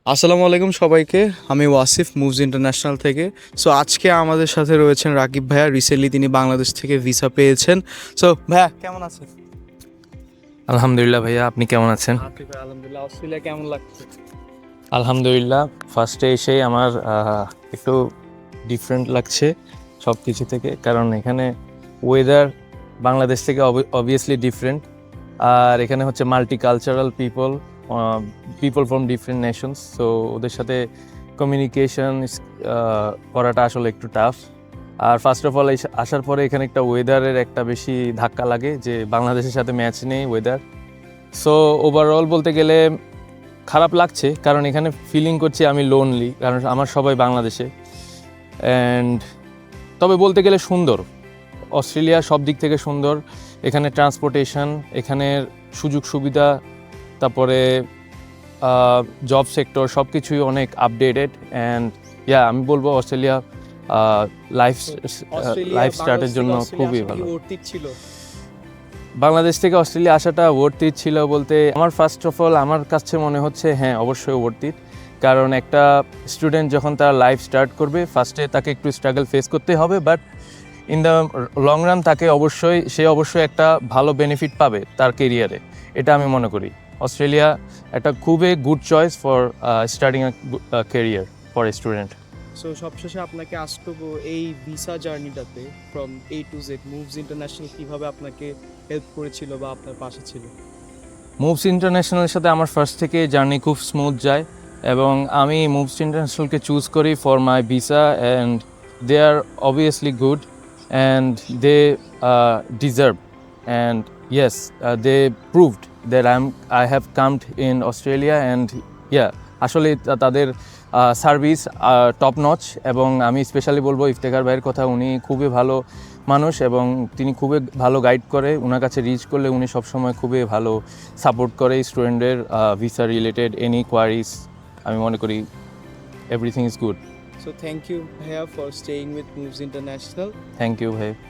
আসসালামু আলাইকুম সবাইকে। আমি ওয়াসিফ মুভস ইন্টারন্যাশনাল থেকে। সো আজকে আমাদের সাথে রয়েছেন রাকিব ভাইয়া। রিসেন্টলি তিনি বাংলাদেশ থেকে ভিসা পেয়েছেন। সো ভাইয়া কেমন আছেন? আলহামদুলিল্লাহ ভাইয়া, আপনি কেমন আছেন? আলহামদুলিল্লাহ। অস্ট্রেলিয়া কেমন লাগছে? আলহামদুলিল্লাহ, ফার্স্টে এসেই আমার একটু ডিফারেন্ট লাগছে সব কিছু থেকে, কারণ এখানে ওয়েদার বাংলাদেশ থেকে অবভিয়াসলি ডিফারেন্ট। আর এখানে হচ্ছে multicultural people from different nations, so ওদের সাথে কমিউনিকেশন করাটা আসলে একটু টাফ। আর ফার্স্ট অফ অল আসার পরে এখানে একটা ওয়েদারের একটা বেশি ধাক্কা লাগে, যে বাংলাদেশের সাথে ম্যাচ নেই ওয়েদার। সো ওভারঅল বলতে গেলে খারাপ লাগছে, কারণ এখানে ফিলিং করছি আমি লোনলি, কারণ আমার সবাই বাংলাদেশে। অ্যান্ড তবে বলতে গেলে সুন্দর, অস্ট্রেলিয়া সব দিক থেকে সুন্দর। এখানে ট্রান্সপোর্টেশন, এখানের সুযোগ সুবিধা, তারপরে জব সেক্টর সব কিছুই অনেক আপডেটেড। অ্যান্ড আমি বলবো অস্ট্রেলিয়া লাইফ স্টার্টের জন্য খুবই ভালো। ছিল বাংলাদেশ থেকে অস্ট্রেলিয়া আসাটা ওয়ার্থ ইট ছিল বলতে আমার ফার্স্ট অফ অল আমার কাছে মনে হচ্ছে হ্যাঁ, অবশ্যই ওয়ার্থ ইট। কারণ একটা স্টুডেন্ট যখন তার লাইফ স্টার্ট করবে, ফার্স্টে তাকে একটু স্ট্রাগল ফেস করতে হবে, but in the long run তাকে অবশ্যই একটা ভালো বেনিফিট পাবে তার কেরিয়ারে। এটা আমি মনে করি অস্ট্রেলিয়া একটা খুবই good choice for starting a career for a student. So সবশেষে আপনাকে আস্ক করবো, এই ভিসা জার্নিটাতে from A to Z Moves International কীভাবে আপনাকে হেল্প করেছিল বা আপনার পাশে ছিল? মুভস ইন্টারন্যাশনালের সাথে আমার ফার্স্ট থেকে জার্নি খুব স্মুথ যায়, এবং আমি মুভস ইন্টারন্যাশনালকে চুজ করি for my visa, and they are obviously good and they deserve, and yes they proved that I have comed in Australia. And আসলে তাদের সার্ভিস টপ নচ, এবং আমি স্পেশালি বলবো ইফতেখার ভাইয়ের কথা। উনি খুবই ভালো মানুষ এবং তিনি খুবই ভালো গাইড করে। ওনার কাছে রিচ করলে উনি সবসময় খুবই ভালো সাপোর্ট করে স্টুডেন্টদের ভিসা রিলেটেড এনি কোয়ারিজ। আমি মনে করি everything is good. So thank you ভাইয়া for staying with Moves International. Thank you ভাই।